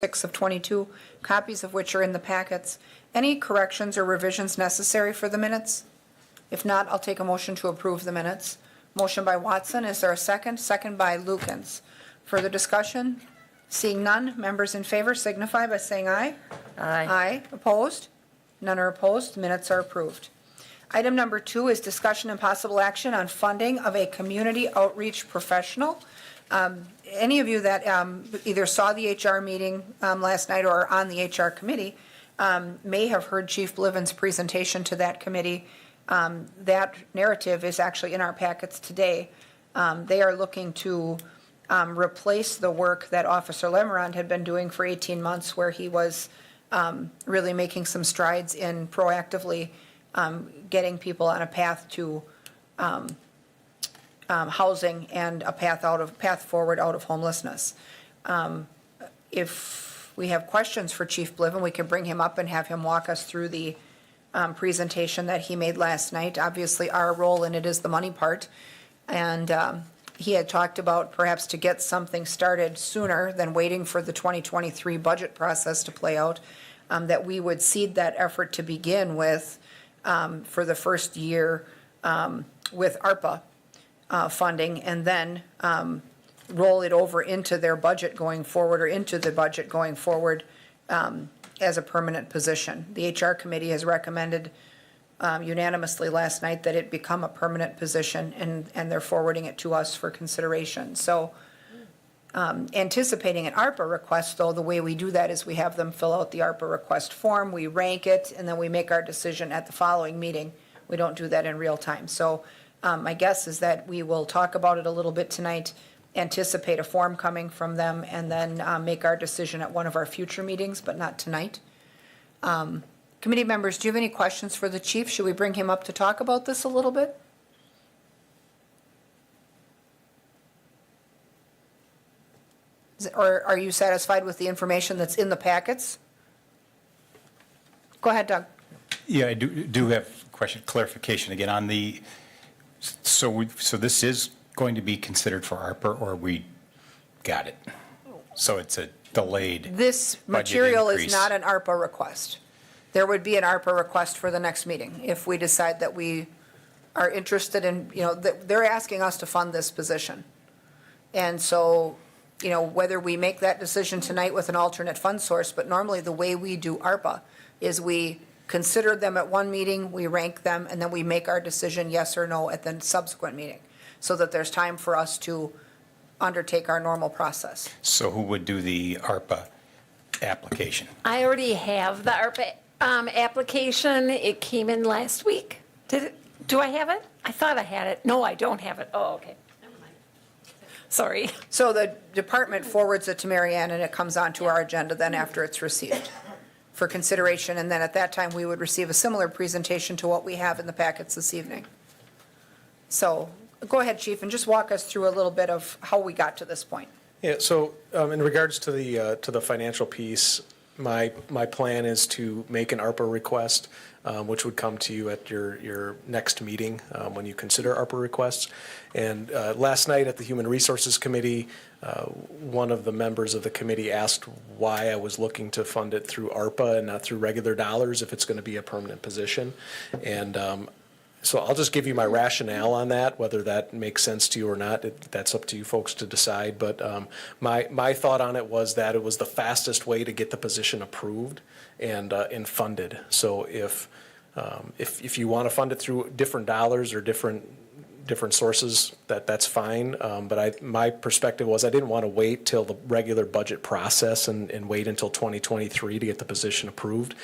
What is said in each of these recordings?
6 of 22, copies of which are in the packets. Any corrections or revisions necessary for the minutes? If not, I'll take a motion to approve the minutes. Motion by Watson, is there a second? Second by Lukens. Further discussion? Seeing none, members in favor signify by saying aye. Aye. Aye. Opposed? None are opposed. Minutes are approved. Item number 2 is discussion and possible action on funding of a community outreach professional. Any of you that either saw the HR meeting last night or are on the HR committee may have heard Chief Bliven's presentation to that committee. That narrative is actually in our packets today. They are looking to replace the work that Officer Lemerand had been doing for 18 months, where he was really making some strides in proactively getting people on a path to housing and a path forward out of homelessness. If we have questions for Chief Bliven, we can bring him up and have him walk us through the presentation that he made last night. Obviously, our role in it is the money part. And he had talked about perhaps to get something started sooner than waiting for the 2023 budget process to play out, that we would seed that effort to begin with for the first year with ARPA funding, and then roll it over into their budget going forward, or into the budget going forward as a permanent position. The HR committee has recommended unanimously last night that it become a permanent position, and they're forwarding it to us for consideration. So anticipating an ARPA request, though, the way we do that is we have them fill out the ARPA request form, we rank it, and then we make our decision at the following meeting. We don't do that in real time. So my guess is that we will talk about it a little bit tonight, anticipate a form coming from them, and then make our decision at one of our future meetings, but not tonight. Committee members, do you have any questions for the chief? Should we bring him up to talk about this a little bit? Or are you satisfied with the information that's in the packets? Go ahead, Doug. Yeah, I do have a question, clarification again on the, so this is going to be considered for ARPA, or we got it? So it's a delayed This material is not an ARPA request. There would be an ARPA request for the next meeting if we decide that we are interested in, they're asking us to fund this position. And so, whether we make that decision tonight with an alternate fund source, but normally the way we do ARPA is we consider them at one meeting, we rank them, and then we make our decision yes or no at the subsequent meeting, so that there's time for us to undertake our normal process. So who would do the ARPA application? I already have the ARPA application. It came in last week. Do I have it? I thought I had it. No, I don't have it. Oh, okay. Never mind. Sorry. So the department forwards it to Mary Ann, and it comes onto our agenda then after it's received for consideration. And then at that time, we would receive a similar presentation to what we have in the packets this evening. So go ahead, Chief, and just walk us through a little bit of how we got to this point. Yeah, so in regards to the financial piece, my plan is to make an ARPA request, which would come to you at your next meeting when you consider ARPA requests. And last night at the Human Resources Committee, one of the members of the committee asked why I was looking to fund it through ARPA and not through regular dollars if it's going to be a permanent position. And so I'll just give you my rationale on that, whether that makes sense to you or not. That's up to you folks to decide. But my thought on it was that it was the fastest way to get the position approved and funded. So if you want to fund it through different dollars or different sources, that's fine. But my perspective was I didn't want to wait till the regular budget process and wait until 2023 to get the position approved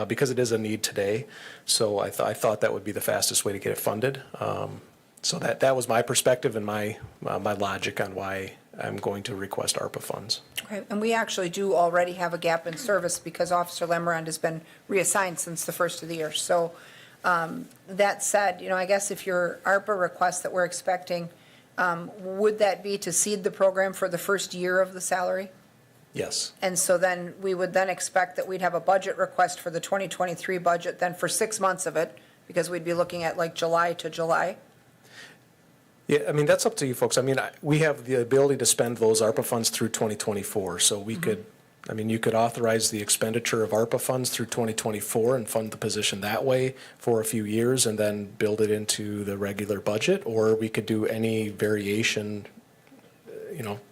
because it is a need today. So I thought that would be the fastest way to get it funded. So that was my perspective and my logic on why I'm going to request ARPA funds. Okay, and we actually do already have a gap in service because Officer Lemerand has been reassigned since the first of the year. So that said, I guess if your ARPA request that we're expecting, would that be to seed the program for the first year of the salary? Yes. And so then we would then expect that we'd have a budget request for the 2023 budget then for 6 months of it, because we'd be looking at like July to July. Yeah, I mean, that's up to you folks. I mean, we have the ability to spend those ARPA funds through 2024, so we could, I mean, you could authorize the expenditure of ARPA funds through 2024 and fund the position that way for a few years and then build it into the regular budget, or we could do any variation,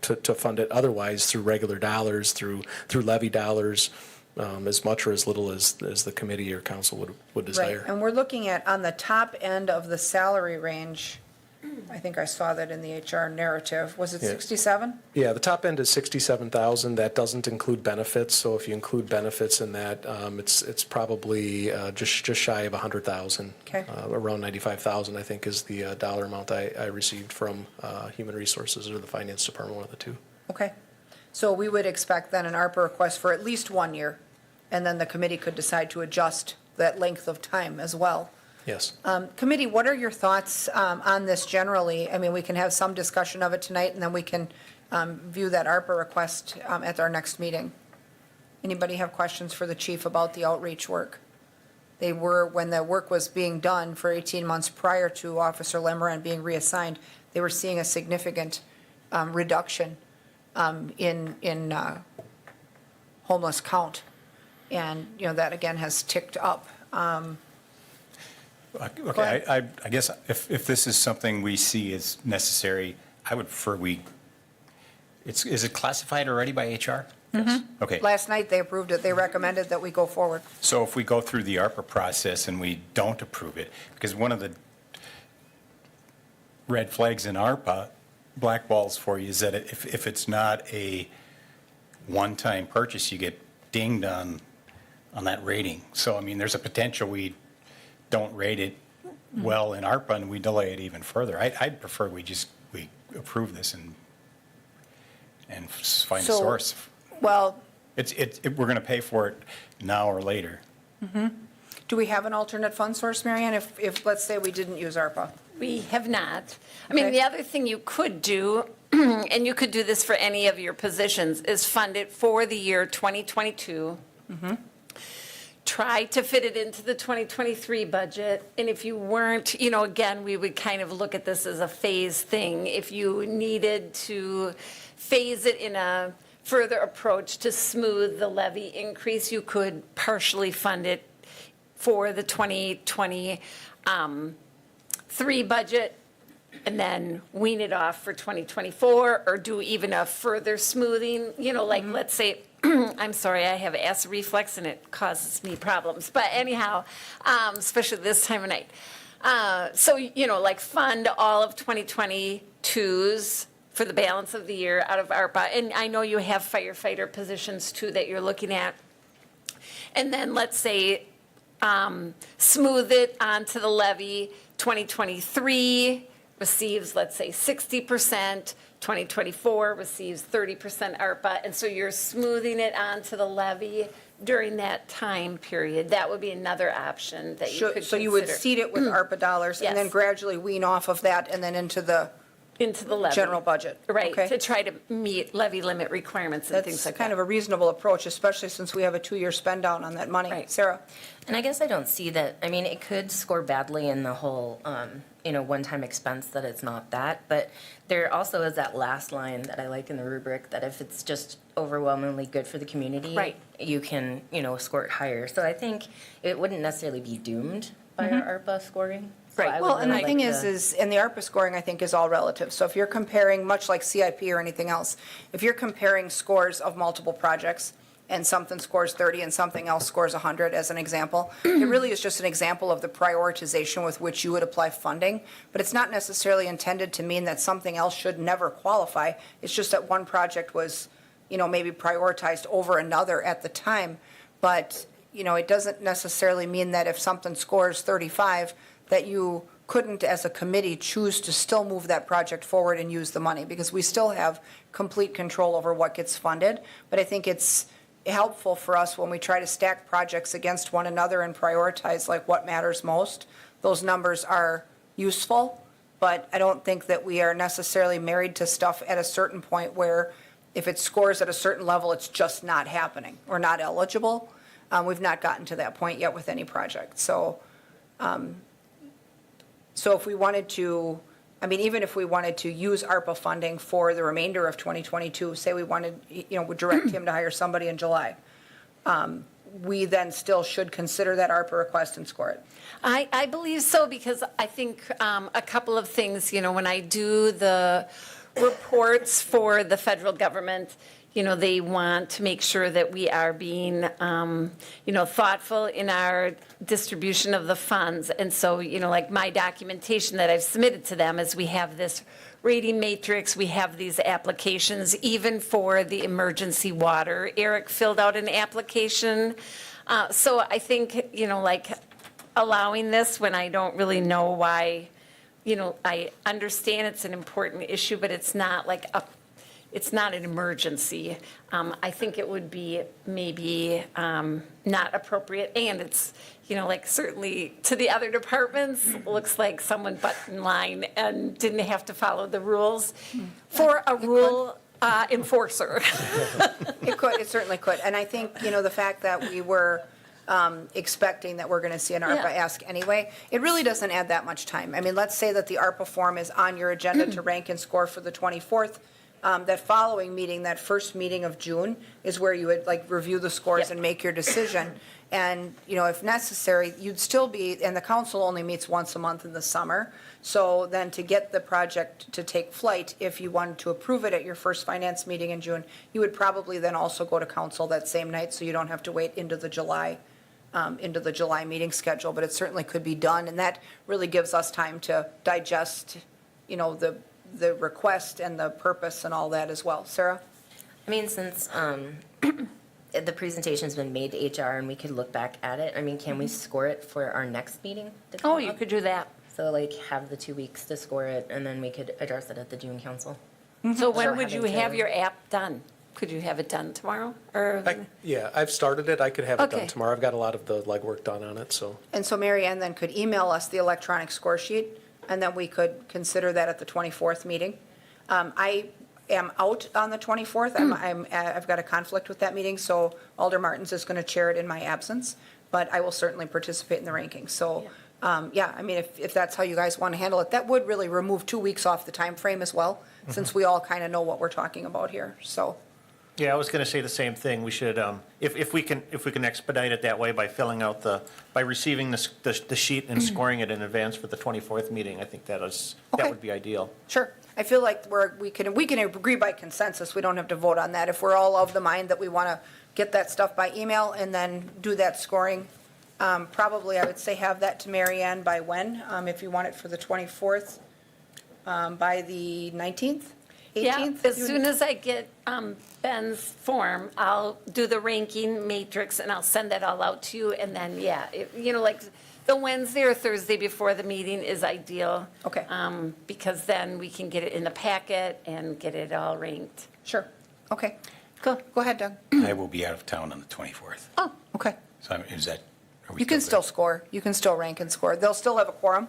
to fund it otherwise through regular dollars, through levy dollars, as much or as little as the committee or council would Right, desire. and we're looking at, on the top end of the salary range, I think I saw that in the HR narrative, was it Yeah. 67? Yeah, the top end is 67,000. That doesn't include benefits. So if you include benefits in that, it's probably just shy of 100,000. Okay. Around 95,000, I think, is the dollar amount I received from Human Resources or the Finance Department, one of the two. Okay, so we would expect then an ARPA request for at least 1 year, and then the committee could decide to adjust that length of time as well. Yes. Committee, what are your thoughts on this generally? I mean, we can have some discussion of it tonight, and then we can view that ARPA request at our next meeting. Anybody have questions for the chief about the outreach work? They were, when the work was being done for 18 months prior to Officer Lemeran being reassigned, they were seeing a significant reduction in homeless count. And, that again has ticked up. Okay, I guess if this is something we see as necessary, I would prefer is it classified already by HR? Yes. Okay, Last night, they approved it. They recommended that we go forward. so if we go through the ARPA process and we don't approve it, because one of the red flags in ARPA, blackballs for you, is that if it's not a one-time purchase, you get dinged on that rating. So, I mean, there's a potential we don't rate it well in ARPA and we delay it even further. I'd prefer we approve this and find a So- source. Well, We're going to pay for it now or later. do we have an alternate fund source, Marianne, if, let's say, we didn't use ARPA? We have not. I mean, Okay. the other thing you could do, and you could do this for any of your positions, is fund it for the year 2022. Try to fit it into the 2023 budget. And if you weren't, again, we would kind of look at this as a phase thing. If you needed to phase it in a further approach to smooth the levy increase, you could partially fund it for the 2023 budget and then wean it off for 2024, or do even a further smoothing, like, let's say, I'm sorry, I have acid reflux and it causes me problems. But anyhow, especially this time of night. So, like fund all of 2022's for the balance of the year out of ARPA. And I know you have firefighter positions too that you're looking at. And then let's say smooth it onto the levy. 2023 receives, let's say, 60%. 2024 receives 30% ARPA. And so you're smoothing it onto the levy during that time period. That would be another option that you could consider. So you would seed it with ARPA dollars and then Yes. gradually wean off of that and then into the into the levy. general budget? Right, Okay. to try to meet levy limit requirements and things That's like that. kind of a reasonable approach, especially since we have a 2-year spend down on that money. Right. Sarah? And I guess I don't see that, I mean, it could score badly in the whole, one-time expense that it's not that, but there also is that last line that I like in the rubric, that if it's just overwhelmingly good for the community. Right. You can, score it higher. So I think it wouldn't necessarily be doomed by our ARPA scoring. So Right. I would Well, and the really thing like is, and the ARPA scoring, I think, is all relative. So if you're comparing, much like CIP or anything else, if you're comparing scores of multiple projects, and something scores 30 and something else scores 100, as an example, it really is just an example of the prioritization with which you would apply funding. But it's not necessarily intended to mean that something else should never qualify. It's just that one project was, maybe prioritized over another at the time. But, it doesn't necessarily mean that if something scores 35, that you couldn't, as a committee, choose to still move that project forward and use the money, because we still have complete control over what gets funded. But I think it's helpful for us when we try to stack projects against one another and prioritize like what matters most. Those numbers are useful, but I don't think that we are necessarily married to stuff at a certain point where if it scores at a certain level, it's just not happening or not eligible. We've not gotten to that point yet with any project. So if we wanted to I mean, even if we wanted to use ARPA funding for the remainder of 2022, say we wanted, would direct him to hire somebody in July, we then still should consider that ARPA request and score it. I believe so, because I think a couple of things, when I do the reports for the federal government, they want to make sure that we are being, thoughtful in our distribution of the funds. And so, like my documentation that I've submitted to them is we have this rating matrix, we have these applications, even for the emergency water. Eric filled out an application. So I think, like allowing this when I don't really know why, I understand it's an important issue, but it's not like it's not an emergency. I think it would be maybe not appropriate, and it's, like certainly to the other departments, looks like someone buttoned in line and didn't have to follow the rules for a rule enforcer. It certainly could. And I think, the fact that we were expecting that we're going to see an ARPA Yeah. ask anyway, it really doesn't add that much time. I mean, let's say that the ARPA form is on your agenda to rank and score for the 24th. That following meeting, that first meeting of June, is where you would review the scores Yep. and make your decision. And, if necessary, you'd still be, and the council only meets once a month in the summer. So then to get the project to take flight, if you wanted to approve it at your first finance meeting in June, you would probably then also go to council that same night, so you don't have to wait into the July meeting schedule. But it certainly could be done, and that really gives us time to digest, the request and the purpose and all that as well. Sarah? I mean, since the presentation's been made to HR and we could look back at it, I mean, can we score it for our next meeting? to come Oh, you up? could do that. So have the 2 weeks to score it, and then we could address it at the June council. So when Sure, would you having have to- your app done? Could you have it done tomorrow? Or, Yeah, I've started it. I could have it Okay. done tomorrow. I've got a lot of the legwork done on it, so. And so Mary Ann then could email us the electronic score sheet, and then we could consider that at the 24th meeting. I am out on the 24th. I've got a conflict with that meeting, so Alder Martins is going to chair it in my absence, but I will certainly participate in the rankings. So, yeah, I mean, if that's how you guys want to handle it, that would really remove 2 weeks off the time frame as well, since we all kind of know what we're talking about here, so. Yeah, I was going to say the same thing. We should, if we can expedite it that way by filling out by receiving the sheet and scoring it in advance for the 24th meeting, I think that Okay. would be ideal. Sure. I feel like we can agree by consensus. We don't have to vote on that. If we're all of the mind that we want to get that stuff by email and then do that scoring, probably I would say have that to Mary Ann by when? If you want it for the 24th, by the 19th, 18th? yeah, as soon as I get Ben's form, I'll do the ranking matrix and I'll send that all out to you. And then, yeah, like the Wednesday or Thursday before the meeting is ideal. Okay. Because then we can get it in the packet and get it all ranked. Sure. Okay. Cool. Go ahead, Doug. I will be out of town on the 24th. Oh, okay. So is that, are we You can still good? score. You can still rank and score. They'll still have a quorum.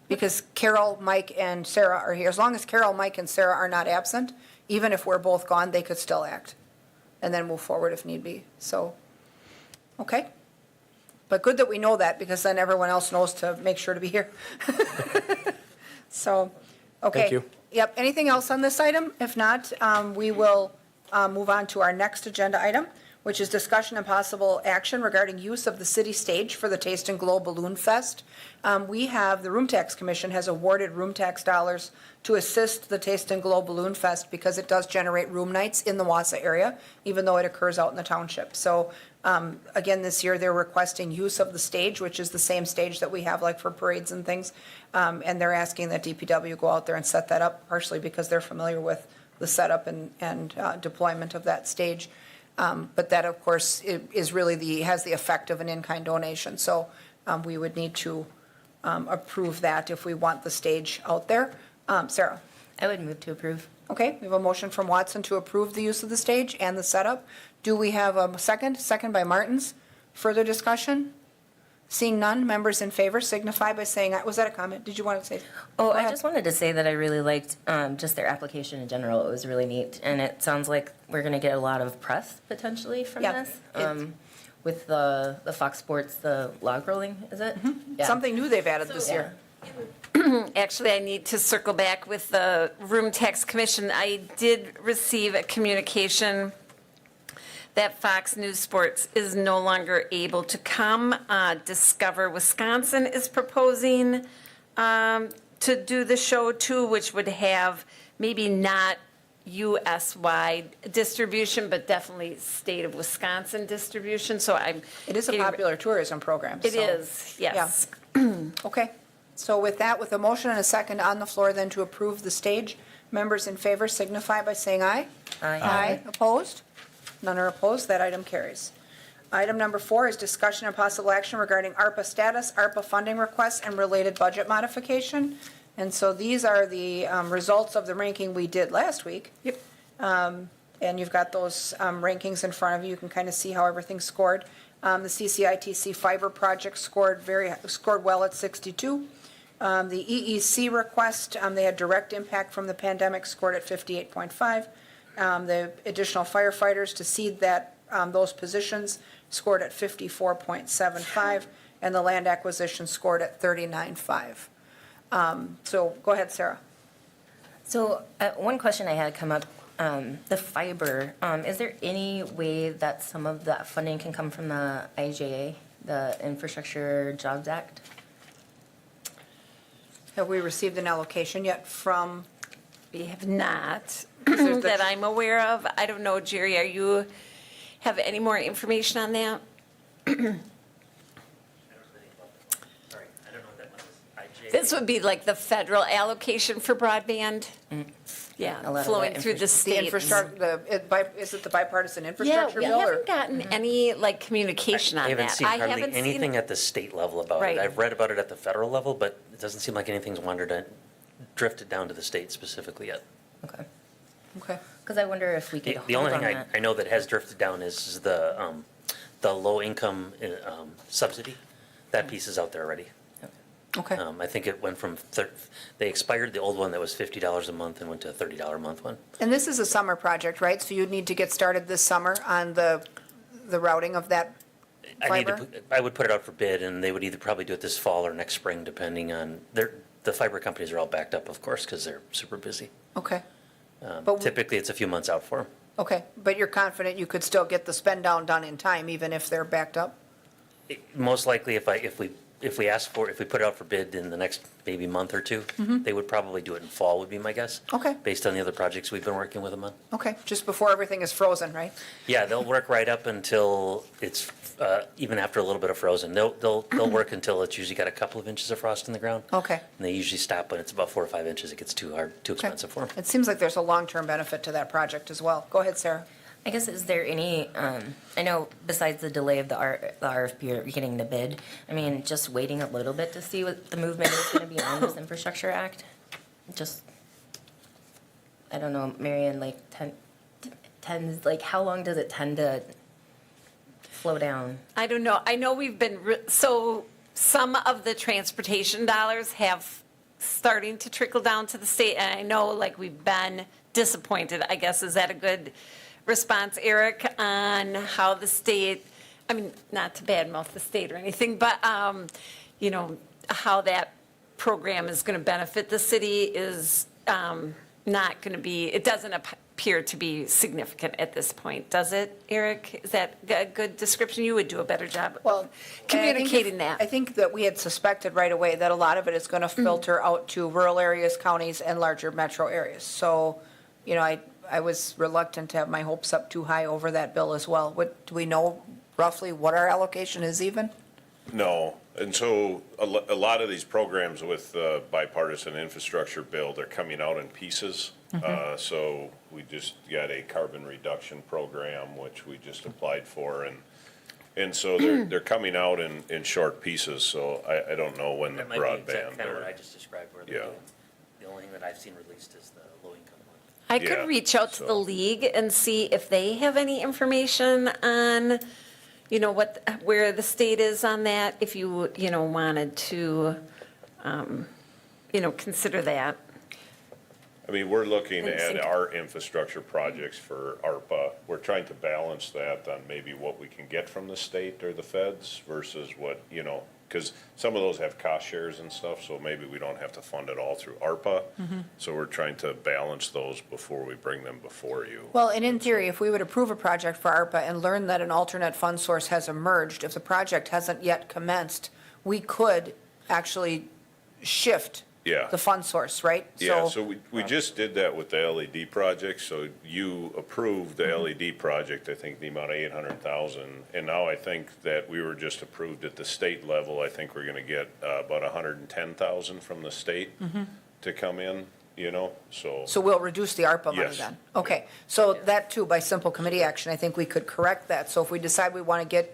Because Carol, Mike, and Sarah are here. As long as Carol, Mike, and Sarah are not absent, even if we're both gone, they could still act. And then move forward if need be. So, okay. But good that we know that, because then everyone else knows to make sure to be here. So, okay. Thank you. Yep. Anything else on this item? If not, we will move on to our next agenda item, which is discussion and possible action regarding use of the city stage for the Taste and Glow Balloon Fest. We have, the Room Tax Commission has awarded room tax dollars to assist the Taste and Glow Balloon Fest because it does generate room nights in the Wausau area, even though it occurs out in the township. So, again, this year, they're requesting use of the stage, which is the same stage that we have like for parades and things. And they're asking that DPW go out there and set that up, partially because they're familiar with the setup and deployment of that stage. But that, of course, is really has the effect of an in-kind donation. So we would need to approve that if we want the stage out there. Sarah? I would move to approve. Okay, we have a motion from Watson to approve the use of the stage and the setup. Do we have a second? Second by Martins. Further discussion? Seeing none, members in favor signify by saying aye. Was that a comment? Did you want to say? Oh, Go I ahead. just wanted to say that I really liked just their application in general. It was really neat, and it sounds like we're going to get a lot of press potentially from Yeah, this. it's- With the Fox Sports, the log rolling, is it? Yeah. Something new they've added So, this yeah. year. Actually, I need to circle back with the Room Tax Commission. I did receive a communication that Fox News Sports is no longer able to come. Discover Wisconsin is proposing to do the show too, which would have maybe not US-wide distribution, but definitely state of Wisconsin distribution. So I'm. It is a getting- popular tourism program. It so- is, yes. Okay, so with that, with a motion and a second on the floor then to approve the stage, members in favor signify by saying aye. Aye. Opposed? None are opposed, that item carries. Item number 4 is discussion and possible action regarding ARPA status, ARPA funding requests, and related budget modification. And so these are the results of the ranking we did last week. Yep. And you've got those rankings in front of you. You can kind of see how everything scored. The CCITC fiber project scored well at 62. The EEC request, they had direct impact from the pandemic, scored at 58.5. The additional firefighters to seed those positions scored at 54.75, and the land acquisition scored at 39.5. So go ahead, Sarah. So one question I had come up, the fiber, is there any way that some of that funding can come from the IJA, the Infrastructure Jobs Act? Have we received an allocation yet from, We have not, there's the- that I'm aware of. I don't know, Jerry, have any more information on that? Sorry, I don't know what that one is. This would be like the federal allocation for broadband. Yeah, A lot of flowing that through the the state. infrastructure, is it the bipartisan Yeah, infrastructure we bill? or- haven't gotten any like communication I on haven't that. seen I hardly haven't seen anything it. at the state level about Right. it. I've read about it at the federal level, but it doesn't seem like anything's drifted down to the state specifically yet. Okay. Okay. Because I wonder if we could The hold only on thing that. I know that has drifted down is the low-income subsidy. That piece is out there already. Okay. I think it went from, they expired the old one that was $50 a month and went to a $30 a month one. And this is a summer project, right? So you'd need to get started this summer on the routing of that fiber? I would put it out for bid, and they would either probably do it this fall or next spring, depending on, the fiber companies are all backed up, of course, because they're super busy. Okay. But- Typically, it's a few months out for them. Okay, but you're confident you could still get the spend down done in time, even if they're backed up? Most likely, if we put it out for bid in the next maybe month or two, they would probably do it in fall, would be my guess. Okay. Based on the other projects we've been working with them on. Okay, just before everything is frozen, right? Yeah, they'll work right up until it's, even after a little bit of frozen. They'll work until it's usually got a couple of inches of frost in the ground. Okay. And they usually stop when it's about 4 or 5 inches. It gets too hard, too Okay. expensive for them. It seems like there's a long-term benefit to that project as well. Go ahead, Sarah. I guess, is there any, I know besides the delay of the RFP or getting the bid, I mean, just waiting a little bit to see what the movement is going to be on this Infrastructure Act? Just, I don't know, Marion, like, tends, like, how long does it tend to slow down? I don't know. I know we've been, so some of the transportation dollars have starting to trickle down to the state, and I know like we've been disappointed, I guess. Is that a good response, Eric, on how the state, I mean, not to badmouth the state or anything, but, you know, how that program is going to benefit the city is not going to be, it doesn't appear to be significant at this point, does it, Eric? Is that a good description? You would do a better job Well, of communicating I that. think that we had suspected right away that a lot of it is going to filter out to rural areas, counties, and larger metro areas. So, you know, I was reluctant to have my hopes up too high over that bill as well. Do we know roughly what our allocation is even? No, and so a lot of these programs with the bipartisan infrastructure bill, they're coming out in pieces. So we just got a carbon reduction program, which we just applied for, and so they're coming out in short pieces, so I don't know when the That might be exactly broadband. kind of what or- I just described, where Yeah. the only thing that I've seen released is the low-income one. I Yeah, could reach out to the so- league and see if they have any information on, you know, where the state is on that, if you, you know, wanted to, you know, consider that. I mean, we're looking Thanks. at our infrastructure projects for ARPA. We're trying to balance that on maybe what we can get from the state or the feds versus what, you know, because some of those have cost shares and stuff, so maybe we don't have to fund it all through ARPA. So we're trying to balance those before we bring them before you. Well, and in theory, if we would approve a project for ARPA and learn that an alternate fund source has emerged, if the project hasn't yet commenced, we could actually shift Yeah. the fund source, right? Yeah, so we just did that with the LED project, so you approved the Mm-hmm. LED project, I think the amount of 800,000. And now I think that we were just approved at the state level, I think we're gonna get about 110,000 from the state to come in, you know, so. So we'll reduce the ARPA money Yes. then? Okay, so that too, by simple committee action, I think we could correct that. So if we decide we want to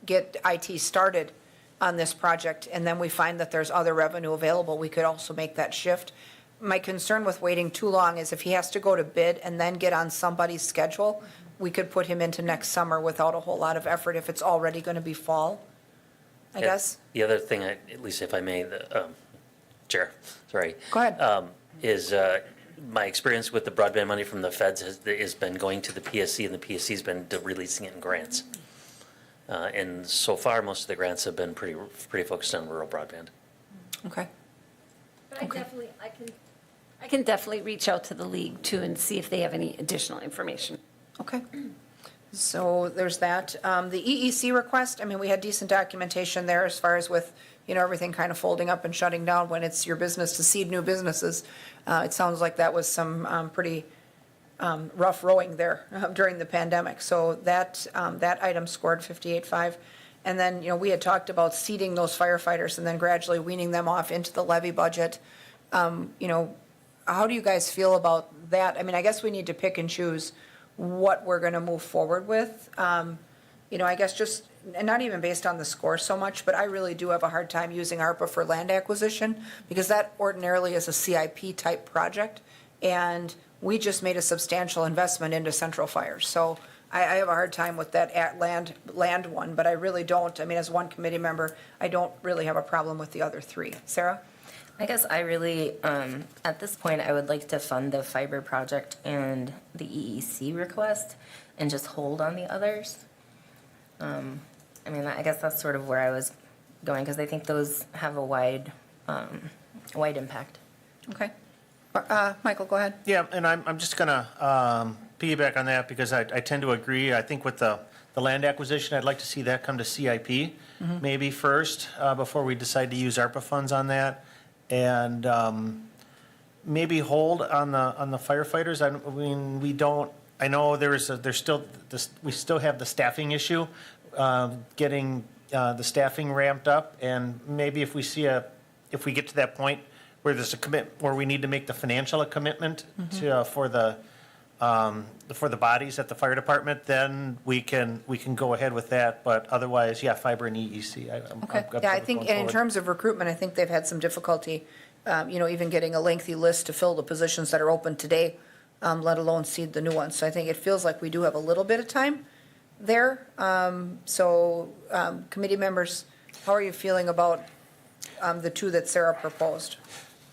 get IT started on this project, and then we find that there's other revenue available, we could also make that shift. My concern with waiting too long is if he has to go to bid and then get on somebody's schedule, we could put him into next summer without a whole lot of effort if it's already going to be fall, I guess? The other thing, at least if I may, Chair, sorry. Go ahead. Is my experience with the broadband money from the feds has been going to the PSC, and the PSC's been releasing it in grants. And so far, most of the grants have been pretty focused on rural broadband. Okay. But I can definitely reach out to the league too and see if they have any additional information. Okay. So there's that. The EEC request, I mean, we had decent documentation there as far as with, you know, everything kind of folding up and shutting down when it's your business to seed new businesses. It sounds like that was some pretty rough rowing there during the pandemic. So that item scored 58.5. And then, you know, we had talked about seeding those firefighters and then gradually weaning them off into the levy budget. You know, how do you guys feel about that? I mean, I guess we need to pick and choose what we're going to move forward with. You know, I guess just, and not even based on the score so much, but I really do have a hard time using ARPA for land acquisition because that ordinarily is a CIP type project. And we just made a substantial investment into Central Fire. So I have a hard time with that land one, but I really don't. I mean, as one committee member, I don't really have a problem with the other three. Sarah? I guess I really, at this point, I would like to fund the fiber project and the EEC request and just hold on the others. I mean, I guess that's sort of where I was going, because I think those have a wide impact. Okay. Michael, go ahead. Yeah, and I'm just gonna piggyback on that because I tend to agree. I think with the land acquisition, I'd like to see that come to CIP maybe first, before we decide to use ARPA funds on that. And maybe hold on the firefighters. I mean, we don't, I know there's still this, we still have the staffing issue, getting the staffing ramped up. And maybe if we get to that point where there's where we need to make the financial commitment to, for the bodies at the fire department, then we can go ahead with that. But otherwise, yeah, fiber and EEC. Okay, yeah, I think, and in terms of recruitment, I think they've had some difficulty, you know, even getting a lengthy list to fill the positions that are open today, let alone seed the new ones. So I think it feels like we do have a little bit of time there. So, committee members, how are you feeling about the two that Sarah proposed?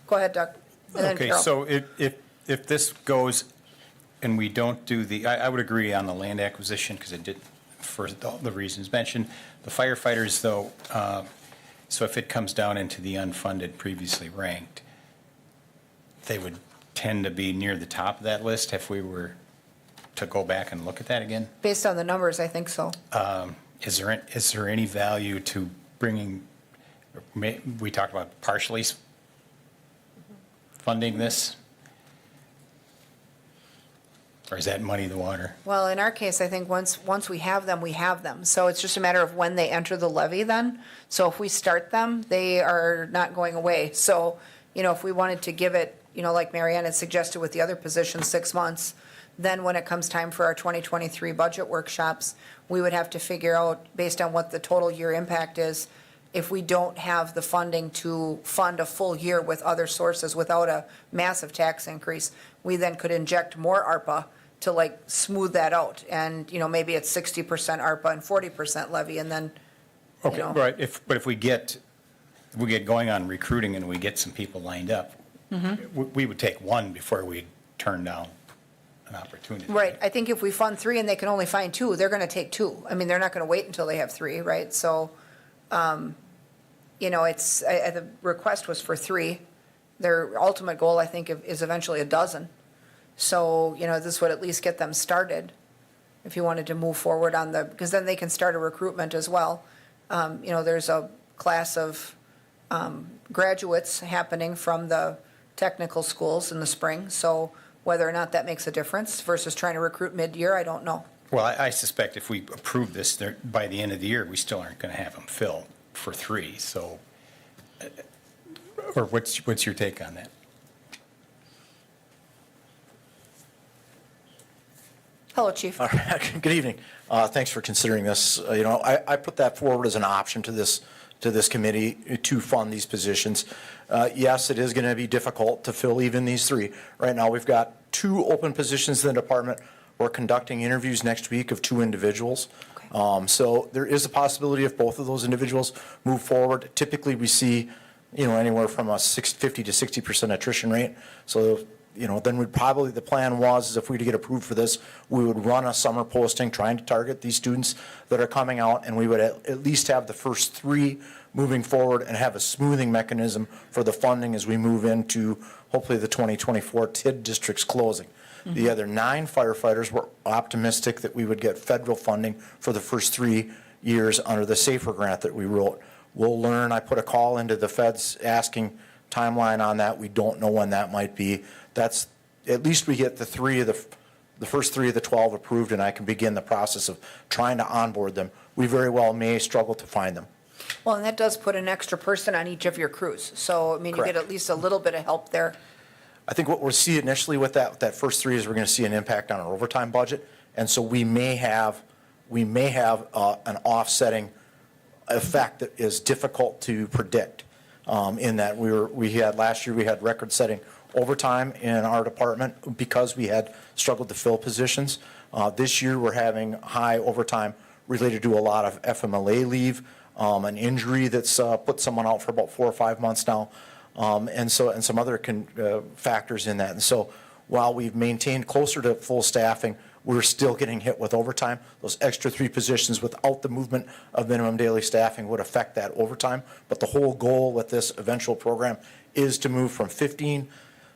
Go ahead, Doug. And then Okay, Carol. so if this goes and we don't do I would agree on the land acquisition because it did, for all the reasons mentioned. The firefighters though, so if it comes down into the unfunded previously ranked, they would tend to be near the top of that list if we were to go back and look at that again. Based on the numbers, I think so. Is there any value to bringing, we talked about partially funding this? Or is that muddy the water? Well, in our case, I think once we have them, we have them. So it's just a matter of when they enter the levy then. So if we start them, they are not going away. So, you know, if we wanted to give it, you know, like Marianne had suggested with the other position, 6 months, then when it comes time for our 2023 budget workshops, we would have to figure out, based on what the total year impact is, if we don't have the funding to fund a full year with other sources without a massive tax increase, we then could inject more ARPA to like smooth that out. And, you know, maybe it's 60% ARPA and 40% levy, and then, you Okay, know. right, but if we get going on recruiting and we get some people lined up, we would take one before we turn down an opportunity. Right, I think if we fund 3 and they can only find 2, they're gonna take 2. I mean, they're not gonna wait until they have 3, right? So, it's, the request was for 3. Their ultimate goal, I think, is eventually a dozen. So, this would at least get them started if you wanted to move forward on because then they can start a recruitment as well. There's a class of graduates happening from the technical schools in the spring. So whether or not that makes a difference versus trying to recruit mid-year, I don't know. Well, I suspect if we approve this, by the end of the year, we still aren't going to have them filled for 3, so, or what's your take on that? Hello, Chief. All right, good evening. Thanks for considering this. I put that forward as an option to this committee to fund these positions. Yes, it is going to be difficult to fill even these 3. Right now, we've got 2 open positions in the department. We're conducting interviews next week of 2 individuals. Okay. So there is a possibility if both of those individuals move forward. Typically, we see, anywhere from a 50 to 60% attrition rate. So then the plan was if we were to get approved for this, we would run a summer posting trying to target these students that are coming out, and we would at least have the first 3 moving forward and have a smoothing mechanism for the funding as we move into hopefully the 2024 TID districts closing. The other 9 firefighters were optimistic that we would get federal funding for the first 3 years under the SAFER grant that we wrote. We'll learn. I put a call into the feds asking timeline on that. We don't know when that might be. That's at least we get the first 3 of the 12 approved, and I can begin the process of trying to onboard them. We very well may struggle to find them. Well, and that does put an extra person on each of your crews. So, I mean, you get Correct. at least a little bit of help there. I think what we'll see initially with that first 3 is we're going to see an impact on our overtime budget, and so we may have an offsetting effect that is difficult to predict. In that last year we had record-setting overtime in our department because we had struggled to fill positions. This year we're having high overtime related to a lot of FMLA leave, an injury that's put someone out for about 4 or 5 months now. And some other factors in that. And so while we've maintained closer to full staffing, we're still getting hit with overtime. Those extra 3 positions without the movement of minimum daily staffing would affect that overtime. But the whole goal with this eventual program is to move from 15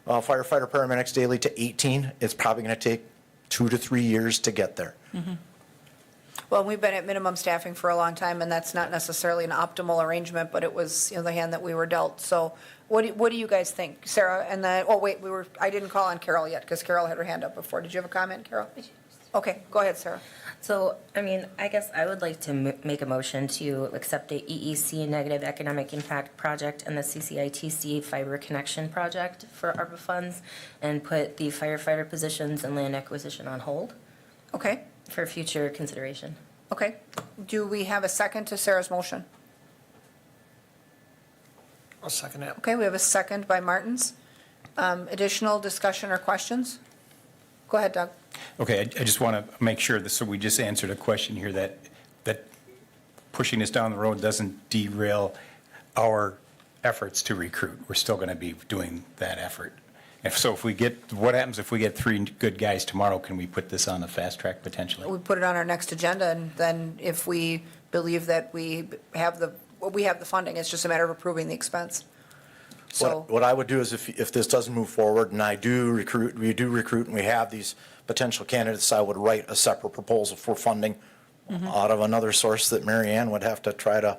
firefighter paramedics daily to 18. It's probably going to take 2 to 3 years to get there. Well, we've been at minimum staffing for a long time, and that's not necessarily an optimal arrangement, but it was, the hand that we were dealt. So what do you guys think, Sarah? And then, I didn't call on Carol yet, because Carol had her hand up before. Did you have a comment, Carol? Okay, go ahead, Sarah. So, I guess I would like to make a motion to accept the EEC Negative Economic Impact Project and the CCITC Fiber Connection Project for ARPA funds and put the firefighter positions and land acquisition on hold Okay, for future consideration. okay. Do we have a second to Sarah's motion? I'll second that. Okay, we have a second by Martins. Additional discussion or questions? Go ahead, Doug. Okay, I just want to make sure that, so we just answered a question here that pushing this down the road doesn't derail our efforts to recruit. We're still going to be doing that effort. What happens if we get 3 good guys tomorrow? Can we put this on the fast track potentially? We put it on our next agenda, and then if we believe that we have the funding, it's just a matter of approving the expense. So, What I would do is if this doesn't move forward and we do recruit and we have these potential candidates, I would write a separate proposal for funding out of another source that Mary Ann would have to try to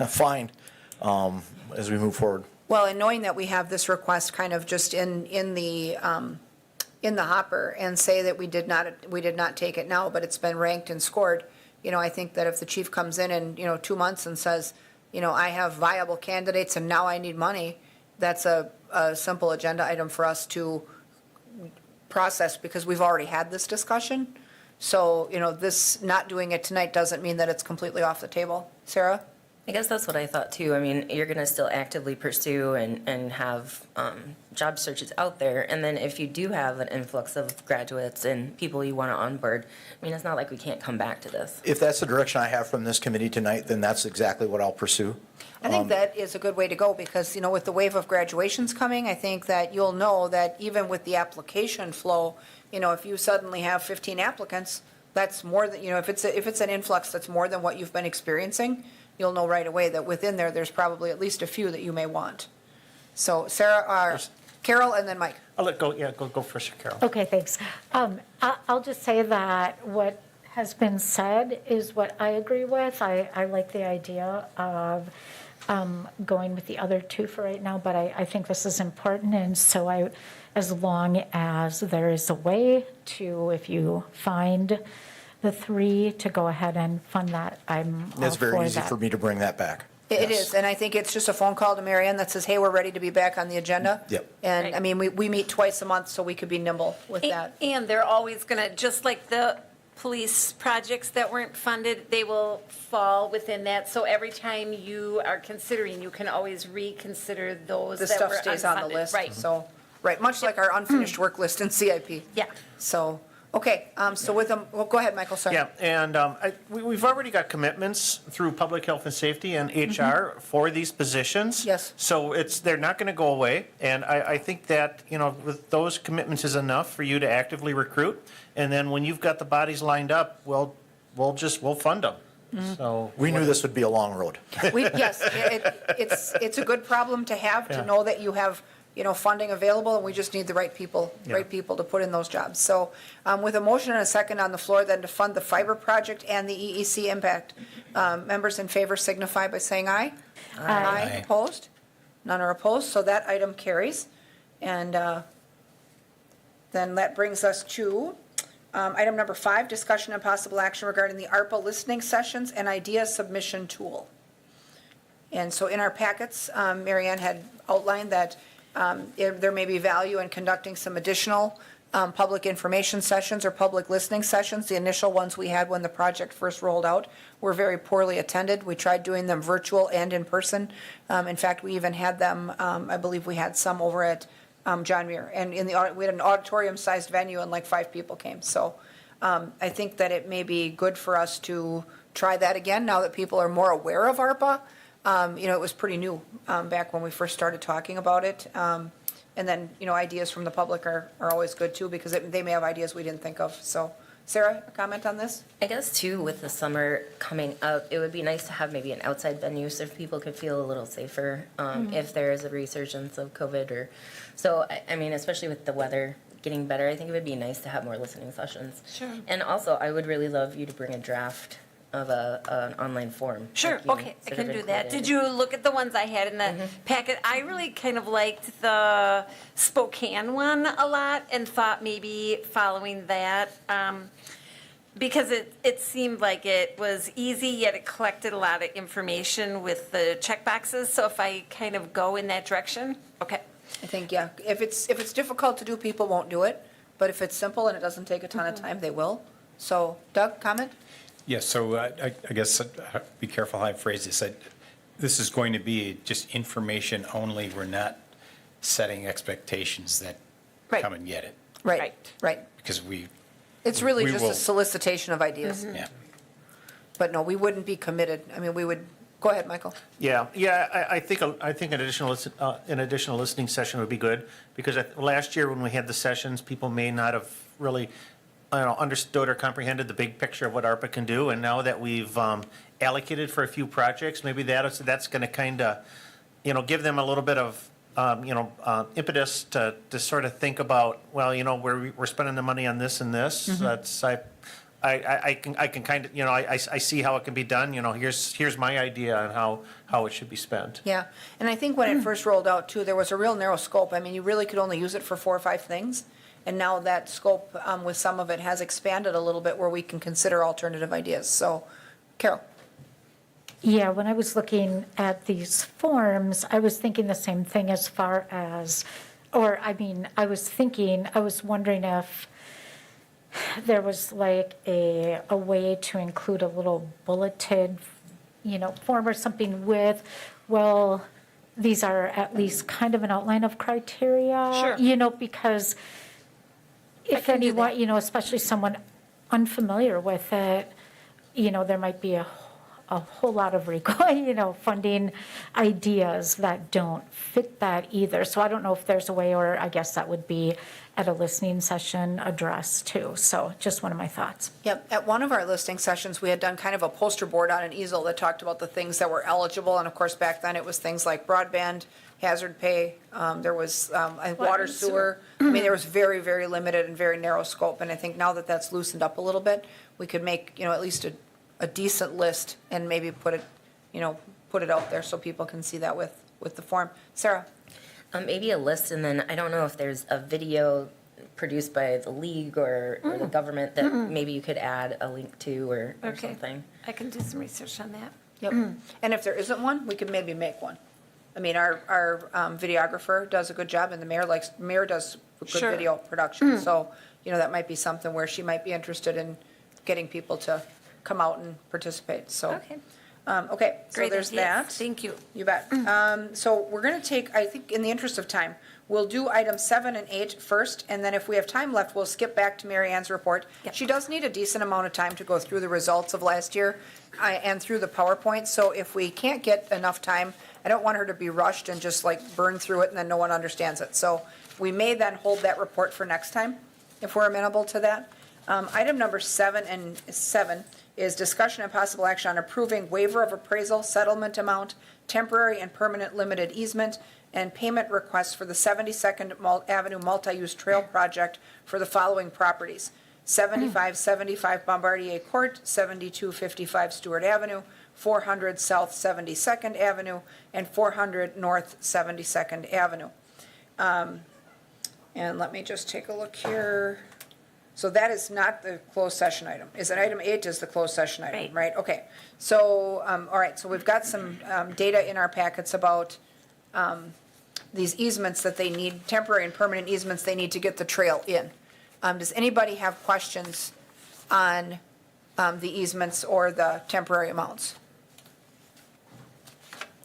find as we move forward. well, and knowing that we have this request kind of just in the hopper and say that we did not take it now, but it's been ranked and scored, I think that if the chief comes in 2 months and says, I have viable candidates and now I need money, that's a simple agenda item for us to process because we've already had this discussion. So, this not doing it tonight doesn't mean that it's completely off the table. Sarah? I guess that's what I thought too. You're going to still actively pursue and have job searches out there. And then if you do have an influx of graduates and people you want to onboard, I mean, it's not like we can't come back to this. If that's the direction I have from this committee tonight, then that's exactly what I'll pursue. I think that is a good way to go because, you know, with the wave of graduations coming, I think that you'll know that even with the application flow, you know, if you suddenly have 15 applicants, that's more than, you know, if it's an influx that's more than what you've been experiencing, you'll know right away that within there, there's probably at least a few that you may want. So Sarah, Carol, and then Mike. I'll go first, Carol. Okay, thanks. I'll just say that what has been said is what I agree with. I like the idea of going with the other two for right now, but I think this is important, and so as long as there is a way to, if you find the three, to go ahead and fund that, I'm all for that. It's very easy for me to bring that back. It Yes. is, and I think it's just a phone call to Mary Ann that says, hey, we're ready to be back on the agenda. Yep. And, I mean, we meet twice a month, so we could be nimble with that. And they're always going to, just like the police projects that weren't funded, they will fall within that. So every time you are considering, you can always reconsider those The that stuff were stays on the unfunded. list, Right. so, right, much like our unfinished work list in CIP. Yeah. So, okay, so with them, well, go ahead, Michael, sorry. Yeah, and we've already got commitments through Public Health and Safety and HR for these positions. Yes. So they're not going to go away, and I think that, you know, with those commitments is enough for you to actively recruit, and then when you've got the bodies lined up, we'll fund them. So. We knew this would be a long road. Yes, it's a good problem to have, to Yeah. know that you have, you know, funding available, and we just need the right people Yeah. to put in those jobs. So, with a motion and a second on the floor, then to fund the fiber project and the EEC impact, members in favor signify by saying aye. Aye. Opposed? None are opposed, so that item carries. And then that brings us to item number 5, discussion and possible action regarding the ARPA listening sessions and idea submission tool. And so in our packets, Mary Ann had outlined that there may be value in conducting some additional public information sessions or public listening sessions. The initial ones we had when the project first rolled out were very poorly attended. We tried doing them virtual and in person. In fact, we even had them, I believe we had some over at John Muir. And we had an auditorium-sized venue and like 5 people came. So I think that it may be good for us to try that again now that people are more aware of ARPA. You know, it was pretty new back when we first started talking about it. And then, you know, ideas from the public are always good too, because they may have ideas we didn't think of. So, Sarah, a comment on this? I guess too, with the summer coming up, it would be nice to have maybe an outside venue so people could feel a little safer if there is a resurgence of COVID or, so, I mean, especially with the weather getting better, I think it would be nice to have more listening sessions. Sure. And also, I would really love you to bring a draft of an online form. Sure, like you okay, I sort can of do that. included. Did you look at the ones I had in the packet? I really kind of liked the Spokane one a lot and thought maybe following that, because it seemed like it was easy, yet it collected a lot of information with the check boxes. So if I kind of go in that direction, okay. I think, yeah, if it's difficult to do, people won't do it. But if it's simple and it doesn't take a ton of time, they will. So, Doug, comment? Yes, so I guess, be careful how I phrase this. This is going to be just information only. We're not setting expectations that Right. come and get it, Right, right. because It's really We just will- a solicitation of ideas. yeah. But no, we wouldn't be committed. I mean, we would, go ahead, Michael. Yeah, I think an additional listening session would be good, because last year when we had the sessions, people may not have really, understood or comprehended the big picture of what ARPA can do, and now that we've allocated for a few projects, maybe that's going to kind of, give them a little bit of, impetus to sort of think about, well, we're spending the money on this and this. That's, I can kind of, I see how it can be done, here's my idea on how it should be spent. Yeah, and I think when it first rolled out too, there was a real narrow scope. I mean, you really could only use it for 4 or 5 things. And now that scope with some of it has expanded a little bit where we can consider alternative ideas. So, Carol? Yeah, when I was looking at these forms, I was thinking the same thing as far as, I was wondering if there was like a way to include a little bulleted, form or something with, well, these are at least kind of an outline of criteria. Sure. You know, because if can do anyone, that. you know, especially someone unfamiliar with it, you know, there might be a whole lot of, you know, funding ideas that don't fit that either. So I don't know if there's a way, or I guess that would be at a listening session addressed too. So just one of my thoughts. Yep, at one of our listing sessions, we had done kind of a poster board on an easel that talked about the things that were eligible, and of course, back then, it was things like broadband, hazard pay, there was, I think, water, and sewer. I mean, there was very, very limited and very narrow scope, and I think now that that's loosened up a little bit, we could make, you know, at least a decent list and maybe put it, you know, put it out there so people can see that with the form. Sarah? Maybe a list, and then I don't know if there's a video produced by the league or the government that maybe you could add a link to or Okay. something. I can do some research on that. Yep. And if there isn't one, we could maybe make one. I mean, our videographer does a good job, and the mayor does good Sure. video production. So, you know, that might be something where she might be interested in getting people to come out and participate, so. Okay. Okay, so Great there's ideas. that. Thank you. You bet. So we're gonna take, I think, in the interest of time, we'll do item 7 and 8 first, and then if we have time left, we'll skip back to Mary Ann's report. Yep. She does need a decent amount of time to go through the results of last year and through the PowerPoint, so if we can't get enough time, I don't want her to be rushed and just like burn through it and then no one understands it. So we may then hold that report for next time, if we're amenable to that. Item number 7 is discussion and possible action on approving waiver of appraisal, settlement amount, temporary and permanent limited easement, and payment requests for the 72nd Avenue Multi-Use Trail Project for the following properties: 7575 Bombardier Court, 7255 Stewart Avenue, 400 South 72nd Avenue, and 400 North 72nd Avenue. And let me just take a look here. So that is not the closed session item. Is it item 8 is the closed session item, Right. right? Okay. So, all right, so we've got some data in our packets about these easements that they need, temporary and permanent easements they need to get the trail in. Does anybody have questions on the easements or the temporary amounts?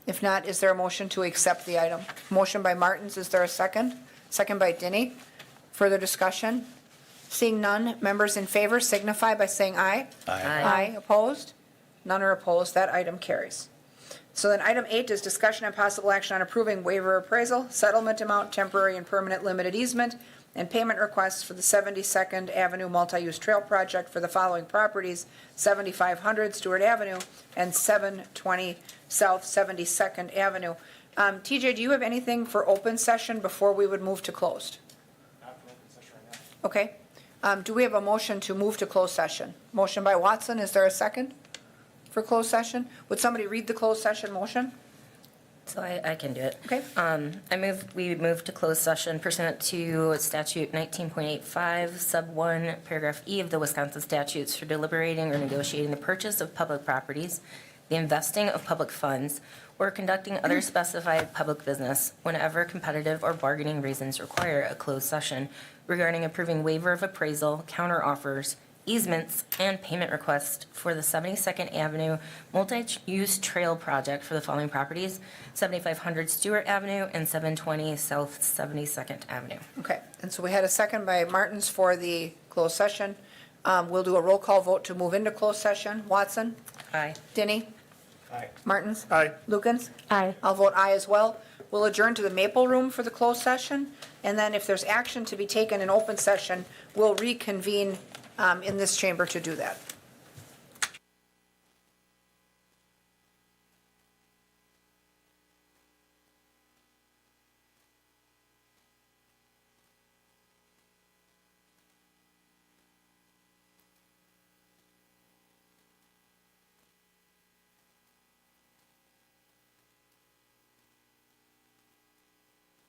If not, is there a motion to accept the item? Motion by Martins, is there a second? Second by Denny. Further discussion? Seeing none, members in favor signify by saying aye. Aye, opposed? None are opposed, that item carries. So then item 8 is discussion and possible action on approving waiver appraisal, settlement amount, temporary and permanent limited easement, and payment requests for the 72nd Avenue Multi-Use Trail Project for the following properties: 7500 Stewart Avenue and 720 South 72nd Avenue. TJ, do you have anything for open session before we would move to closed? Not for open session right now. Okay. Do we have a motion to move to closed session? Motion by Watson, is there a second for closed session? Would somebody read the closed session motion? So I can do it. Okay. We move to closed session pursuant to statute 19.85, sub 1, paragraph E of the Wisconsin statutes for deliberating or negotiating the purchase of public properties, the investing of public funds, or conducting other specified public business whenever competitive or bargaining reasons require a closed session regarding approving waiver of appraisal, counteroffers, easements, and payment requests for the 72nd Avenue Multi-Use Trail Project for the following properties: 7500 Stewart Avenue and 720 South 72nd Avenue. Okay, and so we had a second by Martins for the closed session. We'll do a roll call vote to move into closed session. Watson? Aye. Denny? Aye. Martins? Aye. Lukens? Aye. I'll vote aye as well. We'll adjourn to the Maple Room for the closed session, and then if there's action to be taken in open session, we'll reconvene in this chamber to do that.